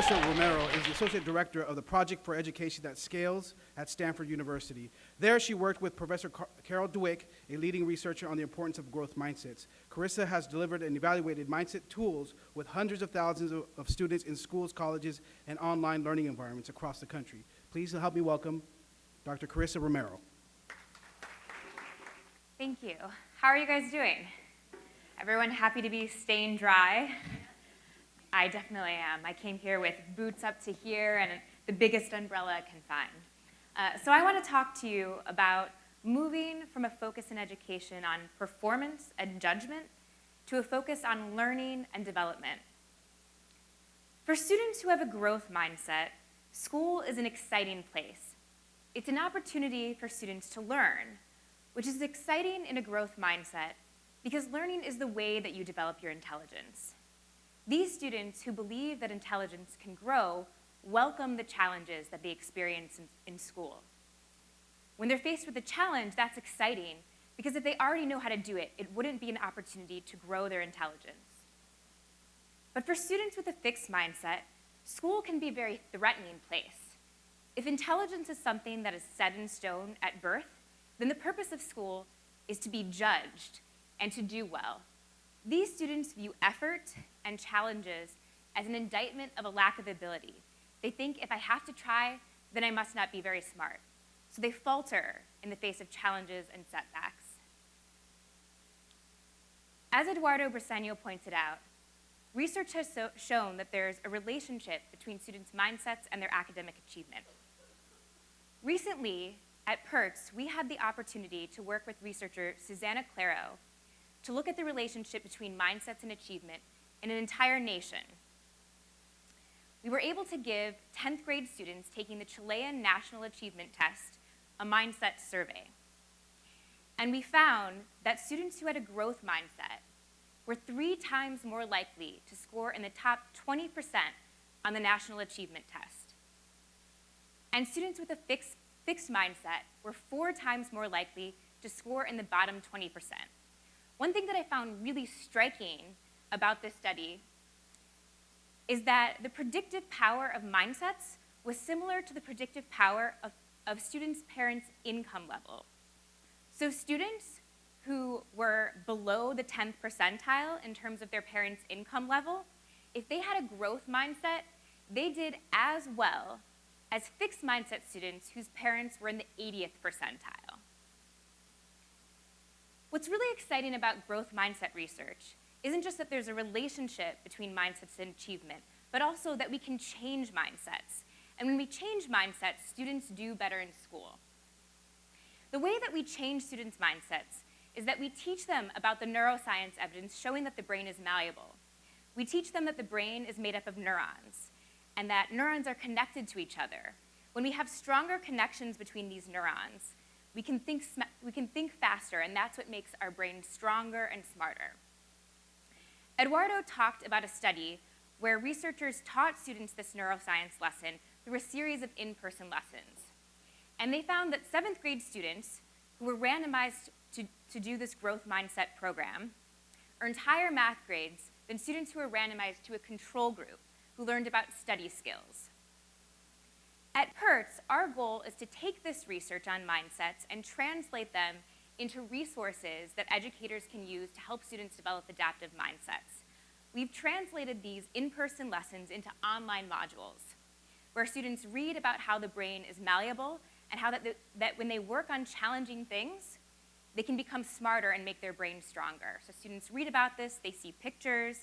Carissa Romero is the Associate Director of the Project for Education That Scales at Stanford University. There, she worked with Professor Carol Dweck, a leading researcher on the importance of growth mindsets. Carissa has delivered and evaluated mindset tools with hundreds of thousands of students in schools, colleges, and online learning environments across the country. Please help me welcome Dr. Carissa Romero. Thank you. How are you guys doing? Everyone happy to be staying dry? I definitely am. I came here with boots up to here and the biggest umbrella I can find. So I want to talk to you about moving from a focus in education on performance and judgment to a focus on learning and development. For students who have a growth mindset, school is an exciting place. It's an opportunity for students to learn, which is exciting in a growth mindset because learning is the way that you develop your intelligence. These students who believe that intelligence can grow welcome the challenges that they experience in school. When they're faced with a challenge, that's exciting because if they already know how to do it, it wouldn't be an opportunity to grow their intelligence. But for students with a fixed mindset, school can be a very threatening place. If intelligence is something that is set in stone at birth, then the purpose of school is to be judged and to do well. These students view effort and challenges as an indictment of a lack of ability. They think if I have to try, then I must not be very smart. So they falter in the face of challenges and setbacks. As Eduardo Briseno pointed out, research has shown that there's a relationship between students' mindsets and their academic achievement. Recently, at PERTS, we had the opportunity to work with researcher Susanna Claro to look at the relationship between mindsets and achievement in an entire nation. We were able to give 10th grade students taking the Chilean National Achievement Test a mindset survey. And we found that students who had a growth mindset were 3 times more likely to score in the top 20% on the National Achievement Test. And students with a fixed mindset were 4 times more likely to score in the bottom 20%. One thing that I found really striking about this study is that the predictive power of mindsets was similar to the predictive power of students' parents' income level. So students who were below the 10th percentile in terms of their parents' income level, if they had a growth mindset, they did as well as fixed mindset students whose parents were in the 80th percentile. What's really exciting about growth mindset research isn't just that there's a relationship between mindsets and achievement, but also that we can change mindsets. And when we change mindsets, students do better in school. The way that we change students' mindsets is that we teach them about the neuroscience evidence showing that the brain is malleable. We teach them that the brain is made up of neurons and that neurons are connected to each other. When we have stronger connections between these neurons, we can think faster, and that's what makes our brain stronger and smarter. Eduardo talked about a study where researchers taught students this neuroscience lesson through a series of in-person lessons. And they found that 7th grade students who were randomized to do this growth mindset program earned higher math grades than students who were randomized to a control group who learned about study skills. At PERTS, our goal is to take this research on mindsets and translate them into resources that educators can use to help students develop adaptive mindsets. We've translated these in-person lessons into online modules, where students read about how the brain is malleable and how that when they work on challenging things, they can become smarter and make their brain stronger. So students read about this, they see pictures,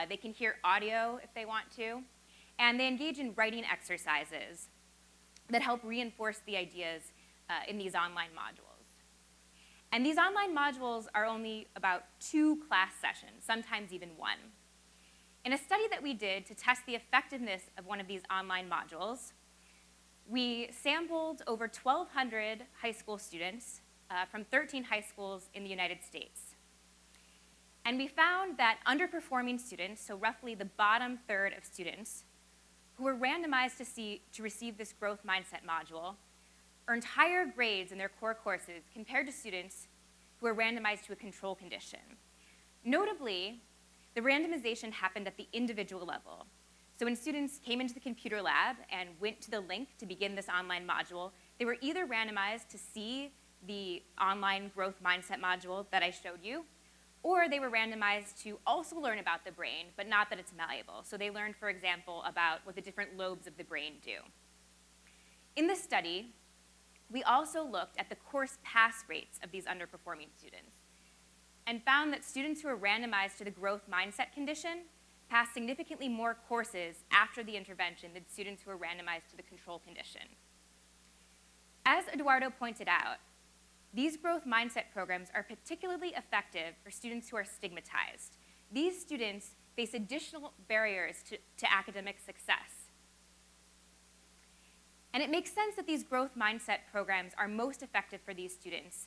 they can hear audio if they want to, and they engage in writing exercises that help reinforce the ideas in these online modules. And these online modules are only about 2 class sessions, sometimes even 1. In a study that we did to test the effectiveness of one of these online modules, we sampled over 1,200 high school students from 13 high schools in the United States. And we found that underperforming students, so roughly the bottom third of students, who were randomized to receive this growth mindset module, earned higher grades in their core courses compared to students who were randomized to a control condition. Notably, the randomization happened at the individual level. So when students came into the computer lab and went to the link to begin this online module, they were either randomized to see the online growth mindset module that I showed you, or they were randomized to also learn about the brain, but not that it's malleable. So they learned, for example, about what the different lobes of the brain do. In this study, we also looked at the course pass rates of these underperforming students and found that students who were randomized to the growth mindset condition passed significantly more courses after the intervention than students who were randomized to the control condition. As Eduardo pointed out, these growth mindset programs are particularly effective for students who are stigmatized. These students face additional barriers to academic success. And it makes sense that these growth mindset programs are most effective for these students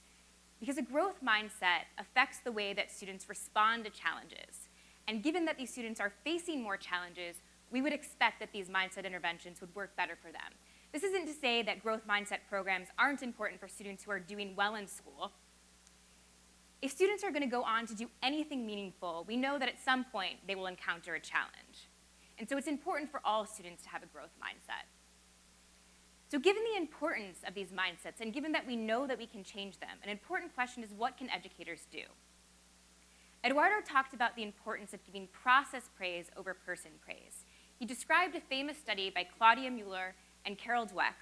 because a growth mindset affects the way that students respond to challenges. And given that these students are facing more challenges, we would expect that these mindset interventions would work better for them. This isn't to say that growth mindset programs aren't important for students who are doing well in school. If students are going to go on to do anything meaningful, we know that at some point they will encounter a challenge. And so it's important for all students to have a growth mindset. So given the importance of these mindsets, and given that we know that we can change them, an important question is, what can educators do? Eduardo talked about the importance of giving process praise over person praise. He described a famous study by Claudia Mueller and Carol Dweck,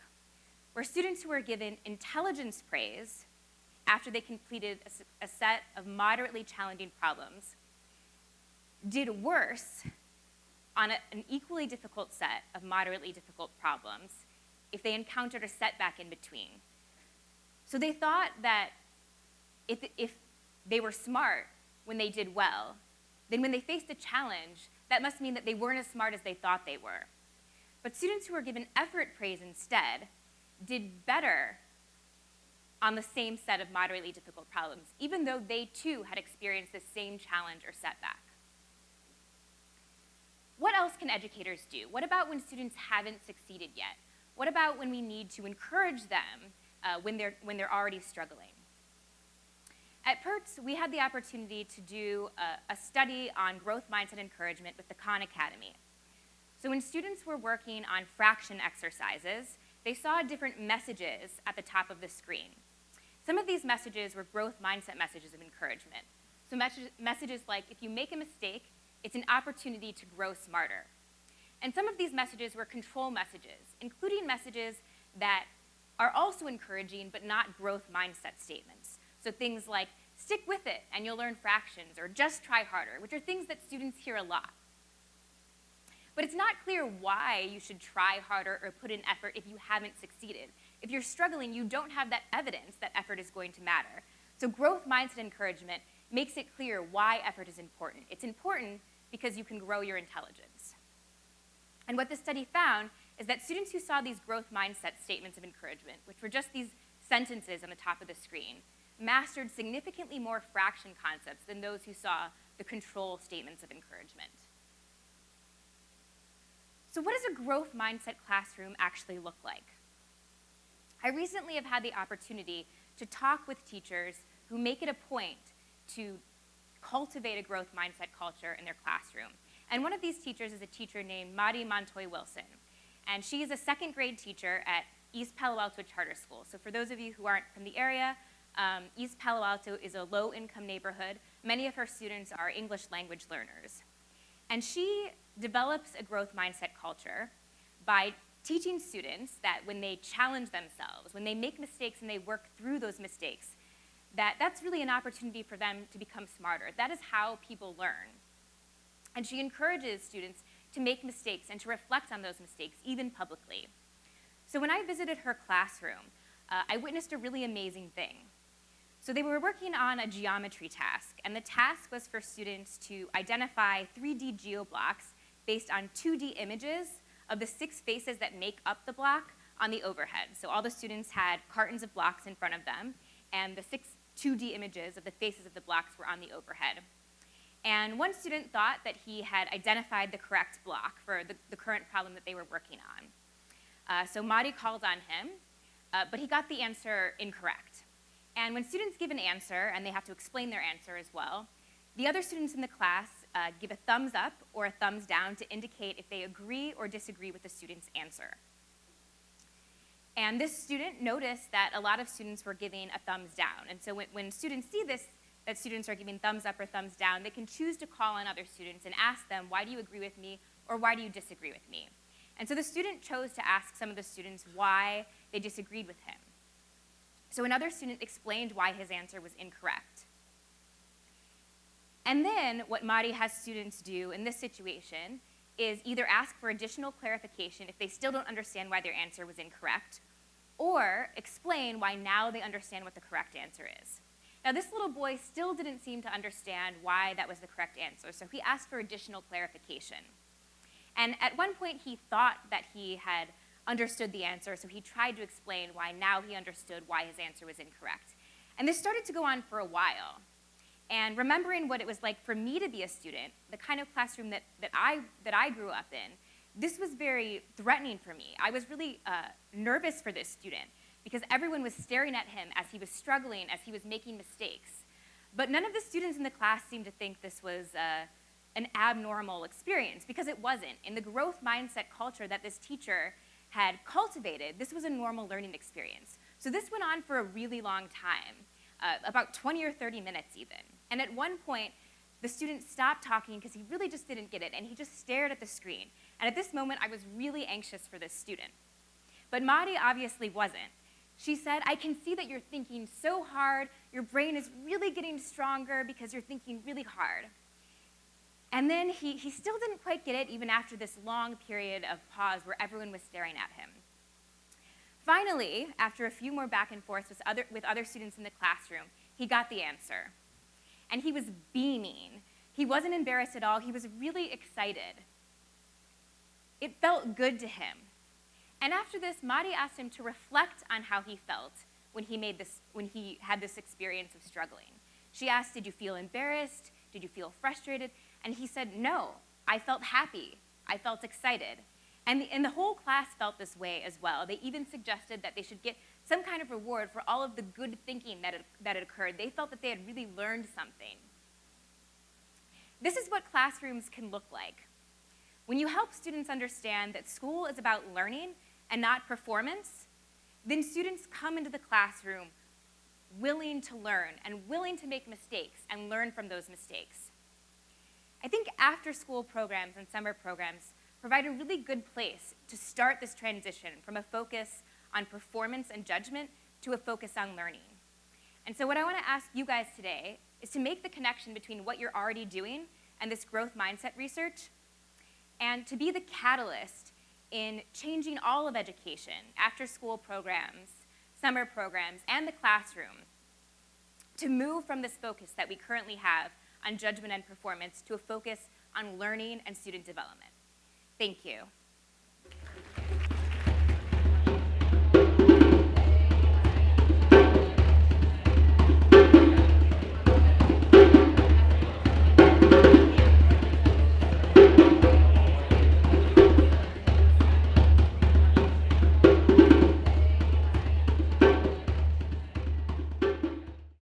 where students who were given intelligence praise after they completed a set of moderately challenging problems did worse on an equally difficult set of moderately difficult problems if they encountered a setback in between. So they thought that if they were smart when they did well, then when they faced a challenge, that must mean that they weren't as smart as they thought they were. But students who were given effort praise instead did better on the same set of moderately difficult problems, even though they too had experienced the same challenge or setback. What else can educators do? What about when students haven't succeeded yet? What about when we need to encourage them when they're already struggling? At PERTS, we had the opportunity to do a study on growth mindset encouragement with the Khan Academy. So when students were working on fraction exercises, they saw different messages at the top of the screen. Some of these messages were growth mindset messages of encouragement. So messages like, if you make a mistake, it's an opportunity to grow smarter. And some of these messages were control messages, including messages that are also encouraging but not growth mindset statements. So things like, stick with it and you'll learn fractions, or just try harder, which are things that students hear a lot. But it's not clear why you should try harder or put in effort if you haven't succeeded. If you're struggling, you don't have that evidence that effort is going to matter. So growth mindset encouragement makes it clear why effort is important. It's important because you can grow your intelligence. And what the study found is that students who saw these growth mindset statements of encouragement, which were just these sentences on the top of the screen, mastered significantly more fraction concepts than those who saw the control statements of encouragement. So what does a growth mindset classroom actually look like? I recently have had the opportunity to talk with teachers who make it a point to cultivate a growth mindset culture in their classroom. And one of these teachers is a teacher named Madi Montoy Wilson. And she is a second grade teacher at East Palo Alto Charter School. So for those of you who aren't from the area, East Palo Alto is a low-income neighborhood. Many of her students are English language learners. And she develops a growth mindset culture by teaching students that when they challenge themselves, when they make mistakes and they work through those mistakes, that's really an opportunity for them to become smarter. That is how people learn. And she encourages students to make mistakes and to reflect on those mistakes, even publicly. So when I visited her classroom, I witnessed a really amazing thing. So they were working on a geometry task, and the task was for students to identify 3D geoblocks based on 2D images of the 6 faces that make up the block on the overhead. So all the students had cartons of blocks in front of them, and the 6 2D images of the faces of the blocks were on the overhead. And one student thought that he had identified the correct block for the current problem that they were working on. So Madi called on him, but he got the answer incorrect. And when students give an answer, and they have to explain their answer as well, the other students in the class give a thumbs up or a thumbs down to indicate if they agree or disagree with the student's answer. And this student noticed that a lot of students were giving a thumbs down. And so when students see this, that students are giving thumbs up or thumbs down, they can choose to call on other students and ask them, why do you agree with me, or why do you disagree with me? And so the student chose to ask some of the students why they disagreed with him. So another student explained why his answer was incorrect. And then what Mari has students do in this situation is either ask for additional clarification if they still don't understand why their answer was incorrect, or explain why now they understand what the correct answer is. Now, this little boy still didn't seem to understand why that was the correct answer, so he asked for additional clarification. And at one point, he thought that he had understood the answer, so he tried to explain why now he understood why his answer was incorrect. And this started to go on for a while. And remembering what it was like for me to be a student, the kind of classroom that I grew up in, this was very threatening for me. I was really nervous for this student because everyone was staring at him as he was struggling, as he was making mistakes. But none of the students in the class seemed to think this was an abnormal experience, because it wasn't. In the growth mindset culture that this teacher had cultivated, this was a normal learning experience. So this went on for a really long time, about 20 or 30 minutes even. And at one point, the student stopped talking because he really just didn't get it, and he just stared at the screen. And at this moment, I was really anxious for this student. But Mari obviously wasn't. She said, I can see that you're thinking so hard, your brain is really getting stronger because you're thinking really hard. And then he still didn't quite get it, even after this long period of pause where everyone was staring at him. Finally, after a few more back and forths with other students in the classroom, he got the answer. And he was beaming. He wasn't embarrassed at all. He was really excited. It felt good to him. And after this, Mari asked him to reflect on how he felt when he had this experience of struggling. She asked, did you feel embarrassed? Did you feel frustrated? And he said, no, I felt happy. I felt excited. And the whole class felt this way as well. They even suggested that they should get some kind of reward for all of the good thinking that had occurred. They felt that they had really learned something. This is what classrooms can look like. When you help students understand that school is about learning and not performance, then students come into the classroom willing to learn and willing to make mistakes and learn from those mistakes. I think after-school programs and summer programs provide a really good place to start this transition from a focus on performance and judgment to a focus on learning. And so what I want to ask you guys today is to make the connection between what you're already doing and this growth mindset research, and to be the catalyst in changing all of education, after-school programs, summer programs, and the classroom, to move from this focus that we currently have on judgment and performance to a focus on learning and student development. Thank you.